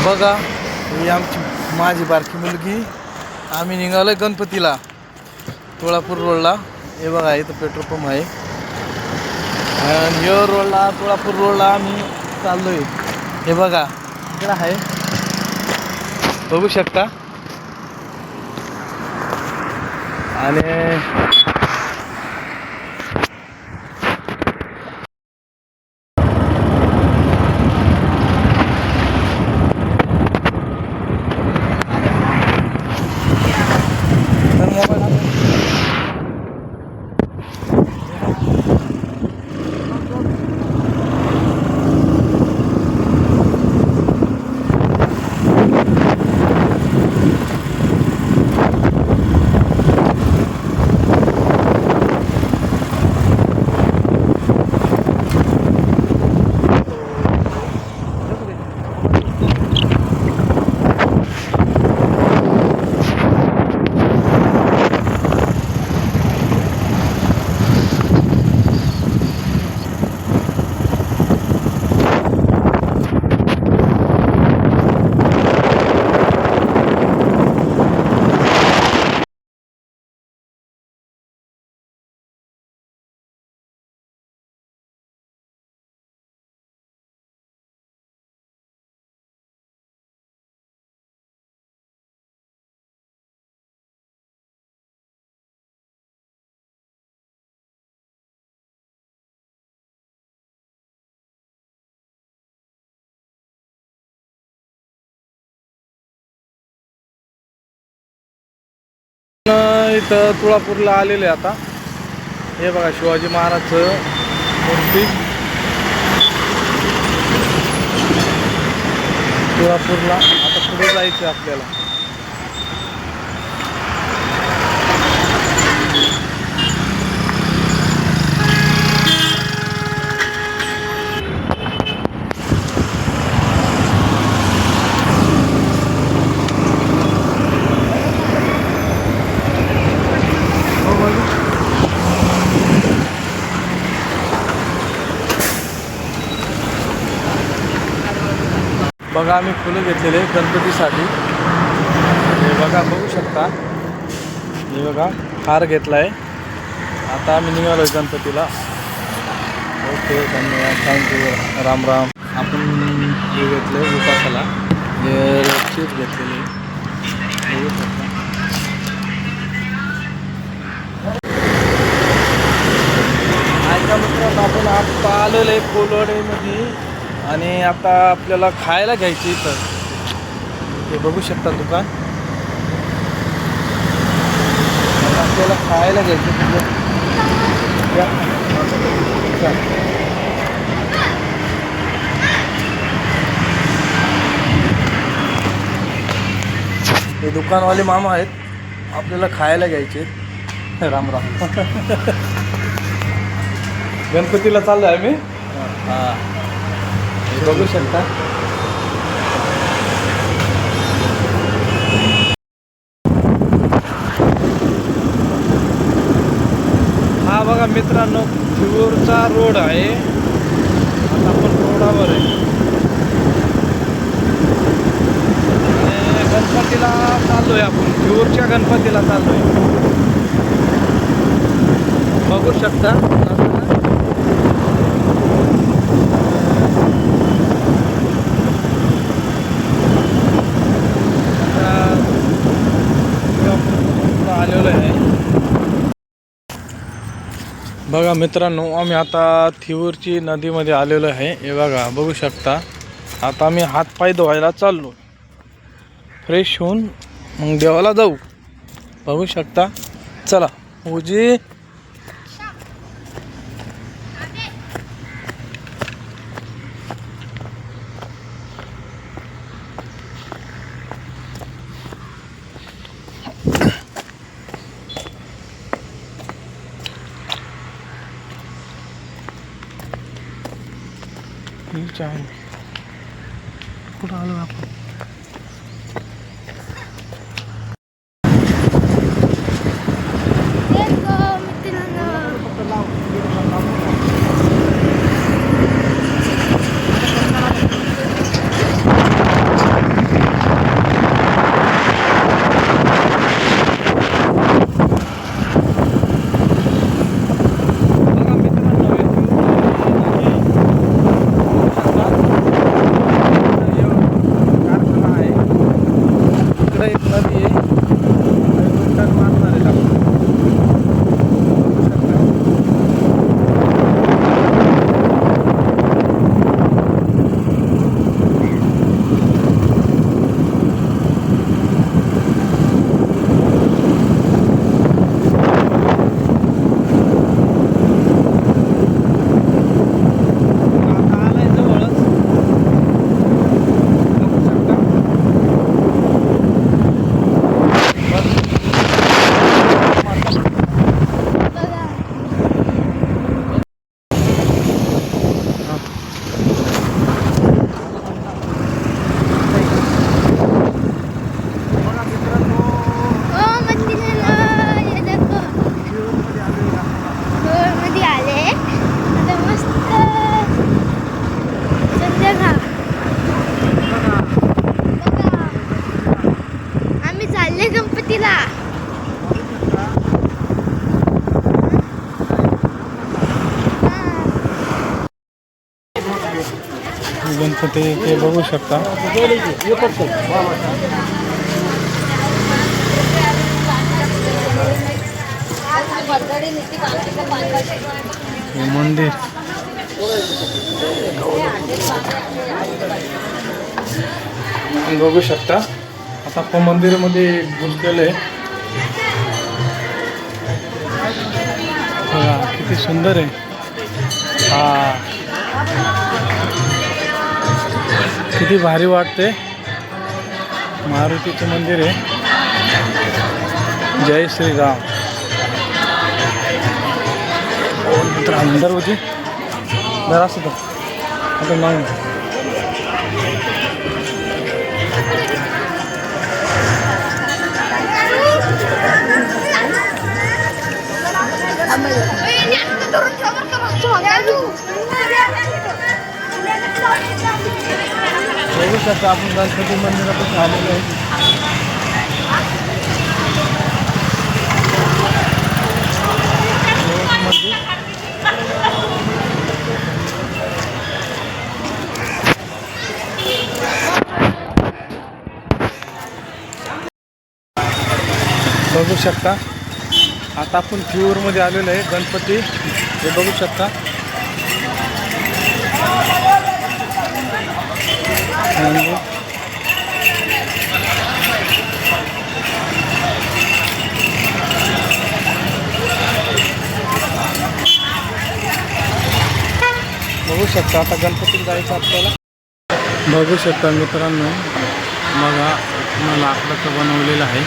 बघा ही आमची माझी बारकी मुलगी. आम्ही निघालोय गणपतीला तुळापूर रोडला. हे बघा इथं पेट्रोल पंप आहे आणि ह्यो रोडला तुळापूर रोडला आम्ही चाललोय. हे बघा इकडं आहे, बघू शकता. आणि इथं तुळापूरला आलेले आता. हे बघा शिवाजी महाराजचं मूर्ती. तुळापूरला आता पुढे जायचं आपल्याला. बघा आम्ही फुलं घेतलेले गणपतीसाठी. हे बघा बघू शकता. हे बघा हार घेतला आहे. आता आम्ही निघालो आहे गणपतीला. ओके धन्यवाद, थँक्यू, राम राम. आपण हे घेतलं आहे उपासाला. हे रोजचीच घेतलेले बघू शकता. ऐका मित्रांनो, आपण आता आलेलं आहे कोलवाडीमध्ये आणि आता आपल्याला खायला घ्यायची. इथं हे बघू शकता दुकान. आपल्याला खायला घ्यायचं. हे दुकानवाले मामा आहेत, आपल्याला खायला घ्यायचे. राम राम. गणपतीला चाललो आहे आम्ही. हां बघू शकता. हा बघा मित्रांनो थिऊरचा रोड आहे. आता आपण रोडावर आहे आणि गणपतीला चाललोय. आपण थिऊरच्या गणपतीला चाललोय. बघू शकता. बघा मित्रांनो आम्ही आता थिऊरची नदीमध्ये आलेलो आहे. हे बघा बघू शकता. आता आम्ही हातपाय धुवायला चाललो. फ्रेश होऊन मग देवाला जाऊ. बघू शकता. चला उजी. कुठं आलो आपण. गणपती ते बघू शकता. हे मंदिर बघू शकता. आता आपण मंदिरामध्ये घुसलेलं आहे. बघा किती सुंदर आहे. हा किती भारी वाटते. मारुतीचं मंदिर आहे. जय श्रीराम. तर अंदर होती जरा असं तर आता नाही. बघू शकता आपण गणपती मंदिरापासून आलेलो आहे. बघू शकता आता आपण फ्युअरमध्ये आलेलो आहे. गणपती हे बघू शकता. बघू शकता आता गणपतीला जायचं आपल्याला. बघू शकता मित्रांनो बघा मला लाकडाचं बनवलेलं आहे.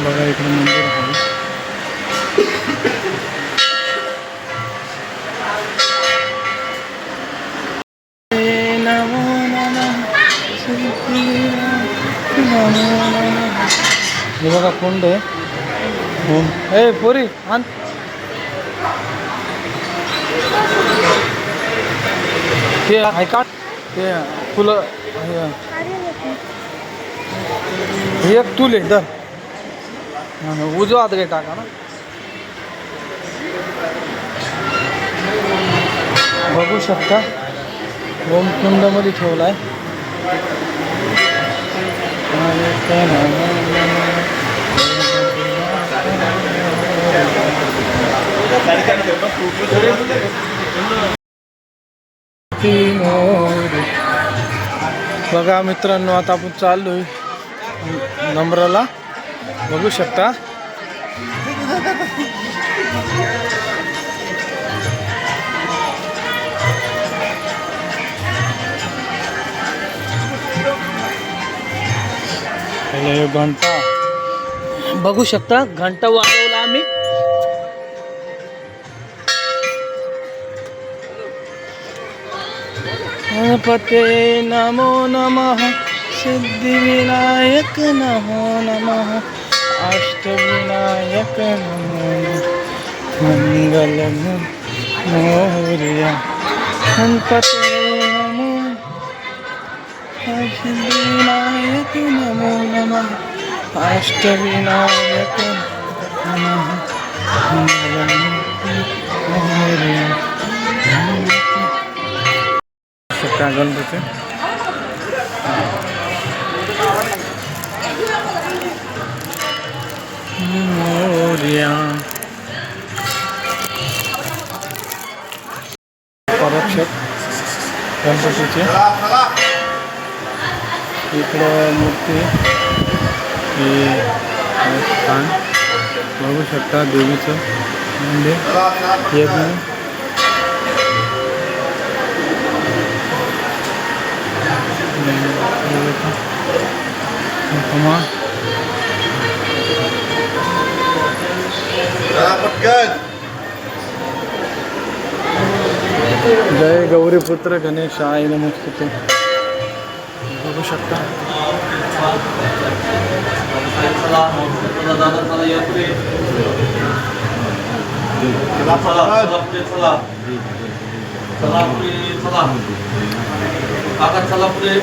बघा इकडे मंदिर आहे. हे बघा कोंड आहे. ए पोरी आण. ते आहे का ते फुलं एक तुले दर उजवा हात काही टाका ना. बघू शकता ओमकुंडामध्ये ठेवला आहे. बघा मित्रांनो आता आपण चाललोय नम्राला. बघू शकता घंटा. बघू शकता घंटा वाजवला आम्ही. गणपते नमो नमः. सिद्धिविनायक नमो नमः. अष्टविनायक नमो मंगलम मोरया. गणपते नमो सिद्धिविनायक नमो नमः. अष्टविनायक नमः मंगलम मोरया. गणपती मोरया. परक्षक गणपतीचे इकडं मूर्ती हे स्थान बघू शकता. देवीचं मंदिर यज्ञ. जय गौरीपुत्र गणेशाय नमस्तुते. बघू शकता. चला दादा चला या पुढे चला पुढे चला पुढे चला काका चला पुढे